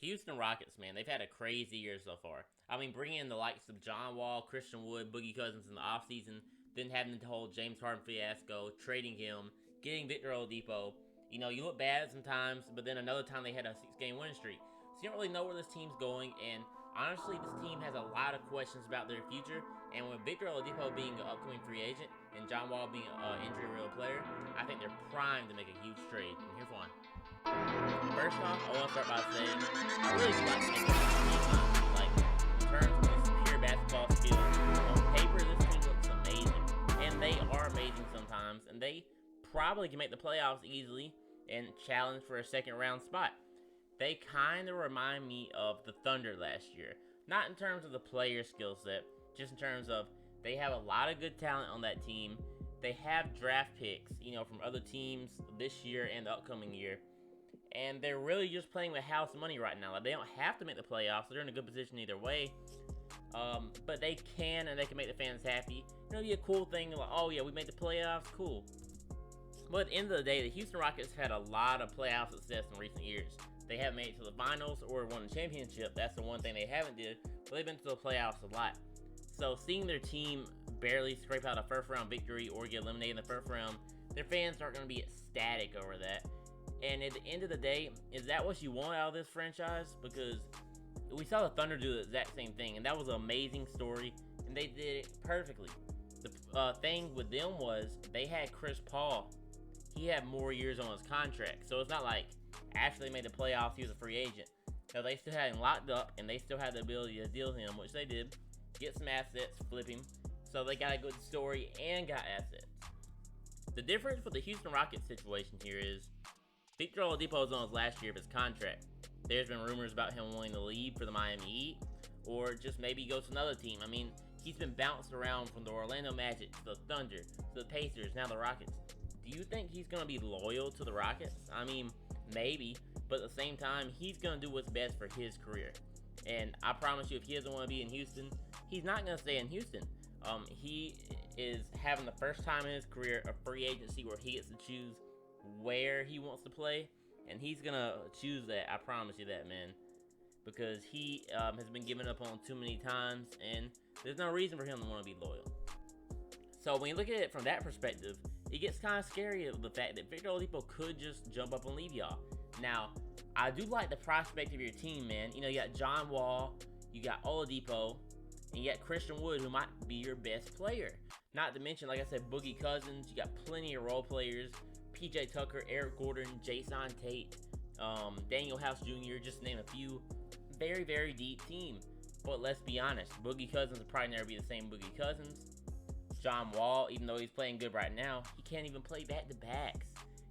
Houston Rockets, man, they've had a crazy year so far. I mean, bringing in the likes of John Wall, Christian Wood, Boogie Cousins in the offseason, then having the whole James Harden fiasco, trading him, getting Victor Oladipo. You know, you look bad sometimes, but then another time they had a 6-game winning streak. So you don't really know where this team's going, and honestly, this team has a lot of questions about their future. And with Victor Oladipo being an upcoming free agent and John Wall being an injury-riddled player, I think they're primed to make a huge trade. And here's one. First off, I want to start by saying I really do like the team. Like, in terms of just pure basketball skill, on paper, this team looks amazing. And they are amazing sometimes. And they probably can make the playoffs easily and challenge for a second-round spot. They kind of remind me of the Thunder last year. Not in terms of the player skill set, just in terms of they have a lot of good talent on that team. They have draft picks, you know, from other teams this year and the upcoming year. And they're really just playing with house money right now. Like, they don't have to make the playoffs. They're in a good position either way. But they can, and they can make the fans happy. You know, it'd be a cool thing. Like, oh yeah, we made the playoffs. Cool. But at the end of the day, the Houston Rockets had a lot of playoff success in recent years. They haven't made it to the finals or won a championship. That's the one thing they haven't did. But they've been to the playoffs a lot. So seeing their team barely scrape out a first-round victory or get eliminated in the first round, their fans aren't going to be ecstatic over that. And at the end of the day, is that what you want out of this franchise? Because we saw the Thunder do the exact same thing, and that was an amazing story, and they did it perfectly. The thing with them was they had Chris Paul. He had more years on his contract, so it's not like after they made the playoffs, he was a free agent. So they still had him locked up, and they still had the ability to deal him, which they did. Get some assets, flip him. So they got a good story and got assets. The difference with the Houston Rockets situation here is Victor Oladipo is on his last year of his contract. There's been rumors about him wanting to leave for the Miami Heat, or just maybe go to another team. I mean, he's been bounced around from the Orlando Magic to the Thunder to the Pacers, now the Rockets. Do you think he's going to be loyal to the Rockets? I mean, maybe, but at the same time, he's going to do what's best for his career. And I promise you, if he doesn't want to be in Houston, he's not going to stay in Houston. He is having the first time in his career a free agency where he gets to choose where he wants to play, and he's going to choose that. I promise you that, man. Because he has been given up on too many times, and there's no reason for him to want to be loyal. So when you look at it from that perspective, it gets kind of scary of the fact that Victor Oladipo could just jump up and leave y'all. Now, I do like the prospect of your team, man. You know, you got John Wall, you got Oladipo, and you got Christian Wood, who might be your best player. Not to mention, like I said, Boogie Cousins. You got plenty of role players. PJ Tucker, Eric Gordon, Jason Tate, Daniel House Jr., just to name a few. Very, very deep team. But let's be honest, Boogie Cousins will probably never be the same Boogie Cousins. John Wall, even though he's playing good right now, he can't even play back-to-backs.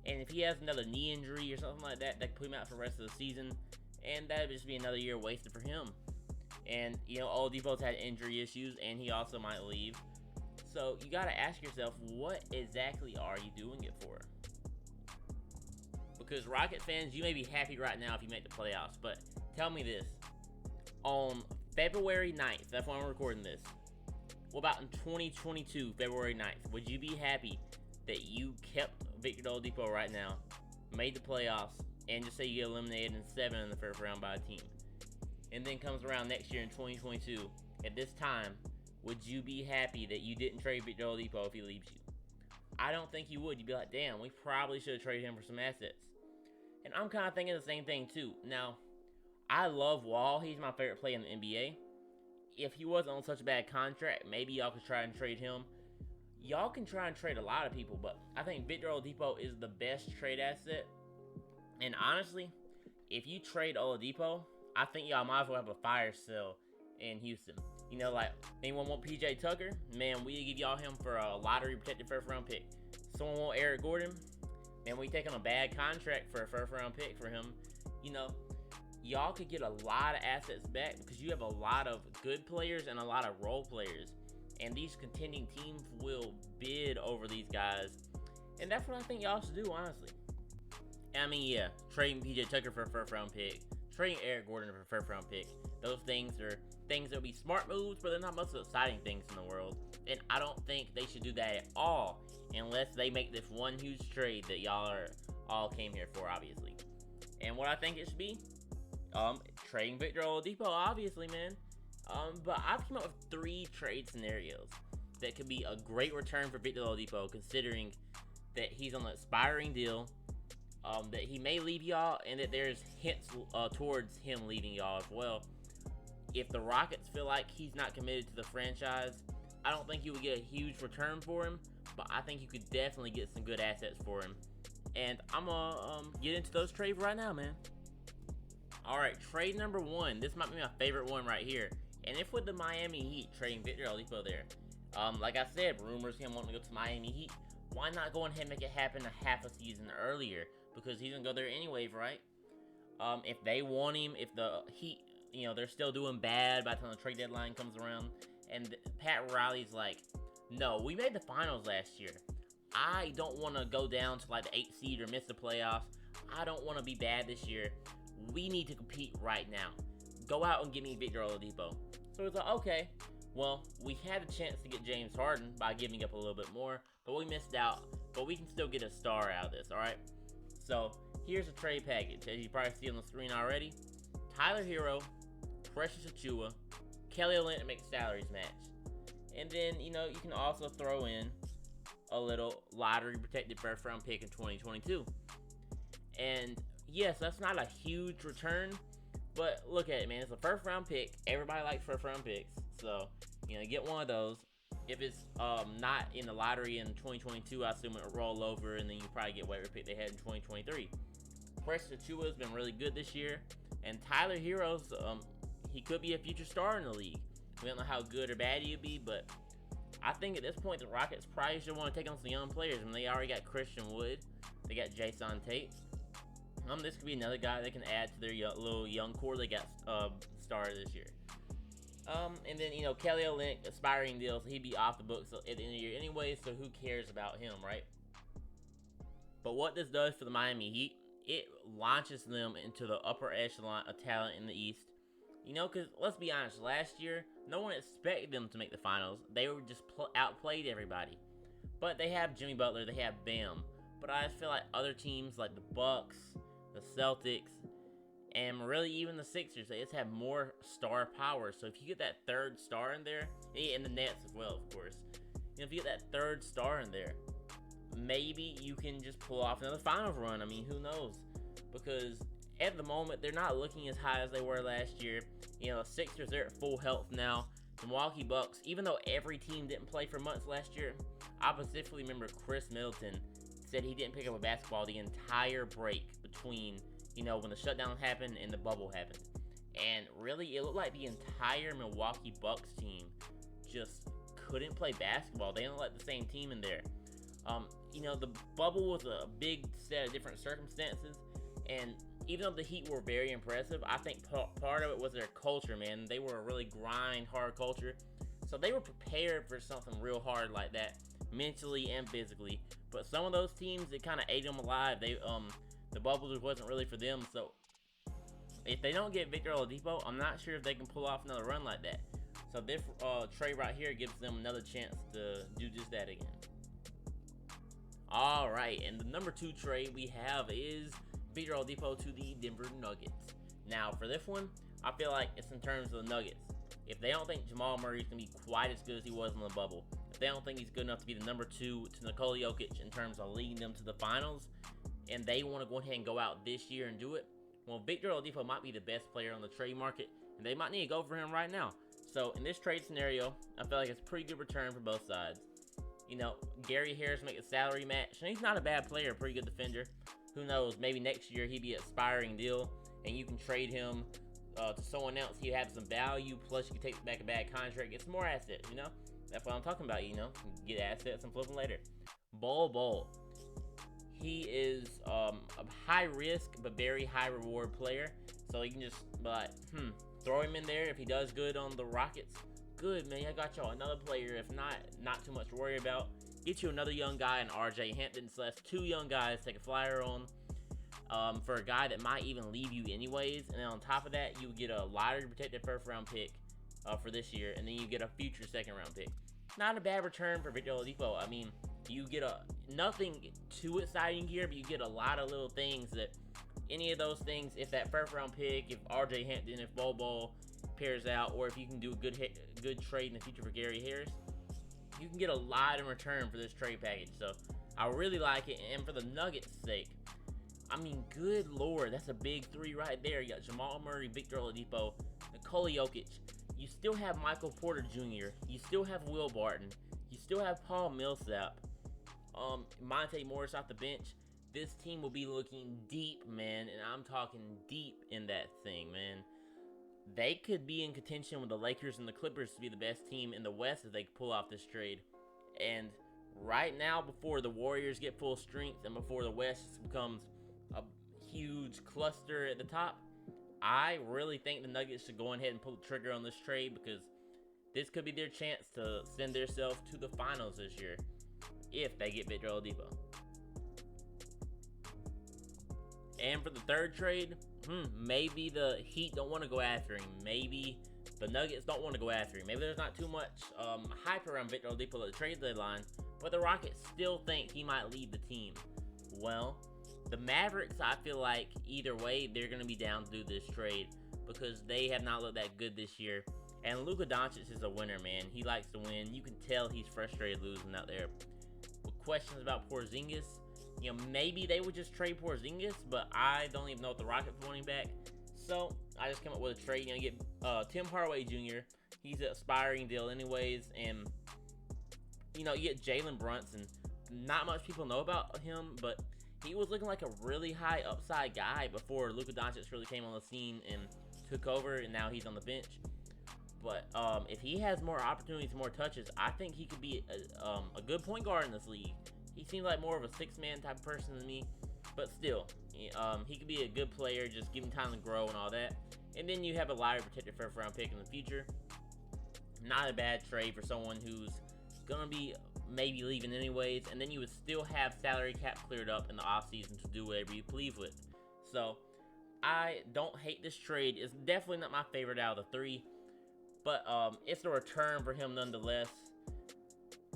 And if he has another knee injury or something like that, that could put him out for the rest of the season. And that would just be another year wasted for him. And, you know, Oladipo's had injury issues, and he also might leave. So you got to ask yourself, what exactly are you doing it for? Because Rocket fans, you may be happy right now if you make the playoffs, but tell me this. On February 9th, that's when I'm recording this. What about in 2022, February 9th? Would you be happy that you kept Victor Oladipo right now, made the playoffs, and just say you get eliminated in 7 in the first round by a team? And then comes around next year in 2022, at this time, would you be happy that you didn't trade Victor Oladipo if he leaves you? I don't think you would. You'd be like, damn, we probably should have traded him for some assets. And I'm kind of thinking the same thing too. Now, I love Wall. He's my favorite player in the NBA. If he wasn't on such a bad contract, maybe y'all could try and trade him. Y'all can try and trade a lot of people, but I think Victor Oladipo is the best trade asset. And honestly, if you trade Oladipo, I think y'all might as well have a fire sale in Houston. You know, like, anyone want PJ Tucker? Man, we give y'all him for a lottery protected first round pick. Someone want Eric Gordon? Man, we taking a bad contract for a first round pick for him. You know, y'all could get a lot of assets back because you have a lot of good players and a lot of role players. And these contending teams will bid over these guys. And that's what I think y'all should do, honestly. I mean, yeah, trading PJ Tucker for a first round pick, trading Eric Gordon for a first round pick. Those things are things that will be smart moves, but they're not most exciting things in the world. And I don't think they should do that at all unless they make this one huge trade that y'all all came here for, obviously. And what I think it should be, trading Victor Oladipo, obviously, man. But I've come up with 3 trade scenarios that could be a great return for Victor Oladipo, considering that he's on an expiring deal, that he may leave y'all, and that there's hints towards him leaving y'all as well. If the Rockets feel like he's not committed to the franchise, I don't think you would get a huge return for him, but I think you could definitely get some good assets for him. And I'm gonna get into those trades right now, man. Alright, trade number 1. This might be my favorite one right here. And if with the Miami Heat trading Victor Oladipo there, like I said, rumors him wanting to go to Miami Heat. Why not go ahead and make it happen a half a season earlier? Because he's gonna go there anyway, right? If they want him, if the Heat, they're still doing bad by the time the trade deadline comes around, and Pat Riley's like, no, we made the finals last year. I don't want to go down to like the 8th seed or miss the playoffs. I don't want to be bad this year. We need to compete right now. Go out and get me Victor Oladipo. So it's like, okay, well, we had a chance to get James Harden by giving up a little bit more, but we missed out. But we can still get a star out of this, all right? So here's a trade package. As you probably see on the screen already, Tyler Hero, Precious Achiuwa, Kelly Olynyk to make salaries match. And then, you can also throw in a little lottery protected first round pick in 2022. And yes, that's not a huge return, but look at it, man. It's a first round pick. Everybody likes first round picks. So, get one of those. If it's not in the lottery in 2022, I assume it'll roll over, and then you probably get whatever pick they had in 2023. Precious Achiuwa has been really good this year, and Tyler Hero's, he could be a future star in the league. We don't know how good or bad he'll be, but I think at this point the Rockets probably should want to take on some young players. I mean, they already got Christian Wood, they got Jason Tate. This could be another guy they can add to their little young core they got started this year. And then, Kelly Olynyk, aspiring deal, so he'd be off the books at the end of the year anyway, so who cares about him, right? But what this does for the Miami Heat, it launches them into the upper echelon of talent in the East. Because let's be honest, last year, no one expected them to make the finals. They were just outplayed everybody. But they have Jimmy Butler, they have Bam. But I just feel like other teams like the Bucks, the Celtics, and really even the Sixers, they just have more star power. So if you get that third star in there, and the Nets as well, of course. If you get that third star in there, maybe you can just pull off another finals run. I mean, who knows? Because at the moment, they're not looking as high as they were last year. The Sixers, they're at full health now. The Milwaukee Bucks, even though every team didn't play for months last year, I specifically remember Chris Middleton said he didn't pick up a basketball the entire break between, when the shutdown happened and the bubble happened. And really, it looked like the entire Milwaukee Bucks team just couldn't play basketball. They don't let the same team in there. The bubble was a big set of different circumstances, and even though the Heat were very impressive, I think part of it was their culture, man. They were a really hard culture, so they were prepared for something real hard like that, mentally and physically. But some of those teams, it kind of ate them alive. The bubble just wasn't really for them. So if they don't get Victor Oladipo, I'm not sure if they can pull off another run like that. So this trade right here gives them another chance to do just that again. All right, and the number 2 trade we have is Victor Oladipo to the Denver Nuggets. Now, for this one, I feel like it's in terms of the Nuggets. If they don't think Jamal Murray is going to be quite as good as he was in the bubble, if they don't think he's good enough to be the number 2 to Nikola Jokic in terms of leading them to the finals, and they want to go ahead and go out this year and do it, well, Victor Oladipo might be the best player on the trade market, and they might need to go for him right now. So, in this trade scenario, I feel like it's a pretty good return for both sides. Gary Harris make a salary match, and he's not a bad player, a pretty good defender. Who knows, maybe next year he'd be an expiring deal, and you can trade him to someone else. He'd have some value, plus you can take back a bad contract, get some more assets, That's what I'm talking about, Get assets and flip them later. Bol. He is a high risk, but very high reward player. So you can just, throw him in there. If he does good on the Rockets, good, man. I got y'all another player. If not too much to worry about. Get you another young guy in RJ Hampton. So that's 2 young guys take a flyer on for a guy that might even leave you anyways. And then on top of that, you get a lottery protected first round pick for this year. And then you get a future second round pick. Not a bad return for Victor Oladipo. I mean, you get nothing too exciting here, but you get a lot of little things that any of those things, if that first round pick, if RJ Hampton, if Bol pairs out, or if you can do a good trade in the future for Gary Harris, you can get a lot in return for this trade package. So I really like it. And for the Nuggets' sake, I mean, good lord, that's a big three right there. You got Jamal Murray, Victor Oladipo, Nikola Jokic. You still have Michael Porter Jr. You still have Will Barton. You still have Paul Millsap. Monte Morris off the bench. This team will be looking deep, man, and I'm talking deep in that thing, man. They could be in contention with the Lakers and the Clippers to be the best team in the West if they could pull off this trade. And right now, before the Warriors get full strength and before the West becomes a huge cluster at the top, I really think the Nuggets should go ahead and pull the trigger on this trade, because this could be their chance to send themselves to the finals this year if they get Victor Oladipo. And for the third trade, maybe the Heat don't want to go after him. Maybe the Nuggets don't want to go after him. Maybe there's not too much hype around Victor Oladipo at the trade deadline, but the Rockets still think he might leave the team. Well, the Mavericks, I feel like either way, they're going to be down to do this trade because they have not looked that good this year. And Luka Doncic is a winner, man. He likes to win. You can tell he's frustrated losing out there. With questions about Porzingis, you know, maybe they would just trade Porzingis, but I don't even know if the Rockets want him back. So I just came up with a trade. You know, get Tim Hardaway Jr. He's an aspiring deal anyways. And, you know, you get Jalen Brunson. Not much people know about him, but he was looking like a really high upside guy before Luka Doncic really came on the scene and took over, and now he's on the bench. But if he has more opportunities, more touches, I think he could be a good point guard in this league. He seems like more of a six-man type of person than me, but still, he could be a good player. Just give him time to grow and all that. And then you have a lottery protected first-round pick in the future. Not a bad trade for someone who's gonna be maybe leaving anyways. And then you would still have salary cap cleared up in the offseason to do whatever you please with. So I don't hate this trade. It's definitely not my favorite out of the three, but it's a return for him nonetheless.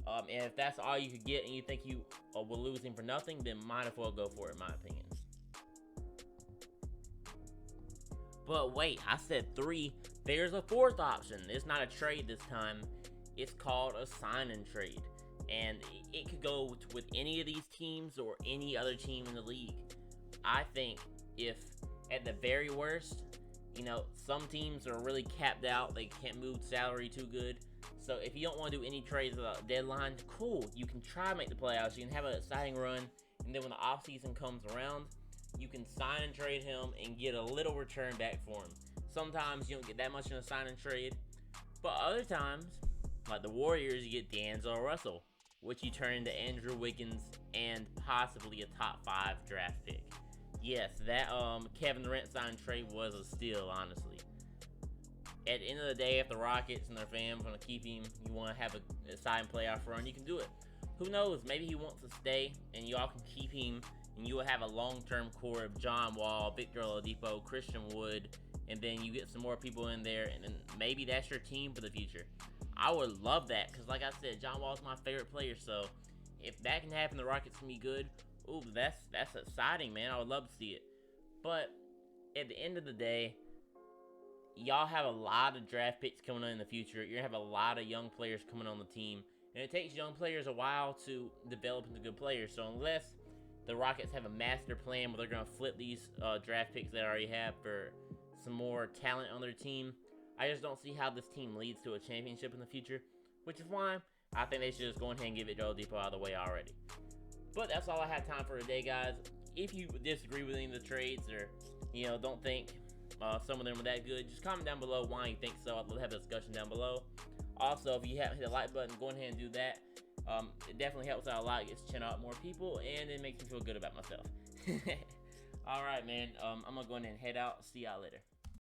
And if that's all you could get and you think you will lose him for nothing, then might as well go for it, in my opinion. But wait, I said three. There's a fourth option. It's not a trade this time. It's called a sign and trade. And it could go with any of these teams or any other team in the league. I think if, at the very worst, you know, some teams are really capped out. They can't move salary too good. So if you don't want to do any trades without a deadline, cool. You can try to make the playoffs. You can have an exciting run. And then when the offseason comes around, you can sign and trade him and get a little return back for him. Sometimes you don't get that much in a sign and trade. But other times, like the Warriors, you get D'Angelo Russell, which you turn into Andrew Wiggins and possibly a top 5 draft pick. Yes, that Kevin Durant sign and trade was a steal, honestly. At the end of the day, if the Rockets and their fans want to keep him, you want to have a exciting playoff run, you can do it. Who knows? Maybe he wants to stay, and y'all can keep him, and you will have a long-term core of John Wall, Victor Oladipo, Christian Wood, and then you get some more people in there, and then maybe that's your team for the future. I would love that, because like I said, John Wall's my favorite player, so if that can happen, the Rockets can be good. Ooh, that's exciting, man. I would love to see it. But at the end of the day, y'all have a lot of draft picks coming on in the future. You're going to have a lot of young players coming on the team. And it takes young players a while to develop into good players. So unless the Rockets have a master plan where they're going to flip these draft picks they already have for some more talent on their team, I just don't see how this team leads to a championship in the future. Which is why I think they should just go ahead and give it to Oladipo out of the way already. But that's all I have time for today, guys. If you disagree with any of the trades or, you know, don't think some of them are that good, just comment down below why you think so. I'd love to have a discussion down below. Also, if you haven't hit the like button, go ahead and do that. It definitely helps out a lot. It gets channel out more people, and it makes me feel good about myself. All right, man. I'm going to go ahead and head out. See y'all later.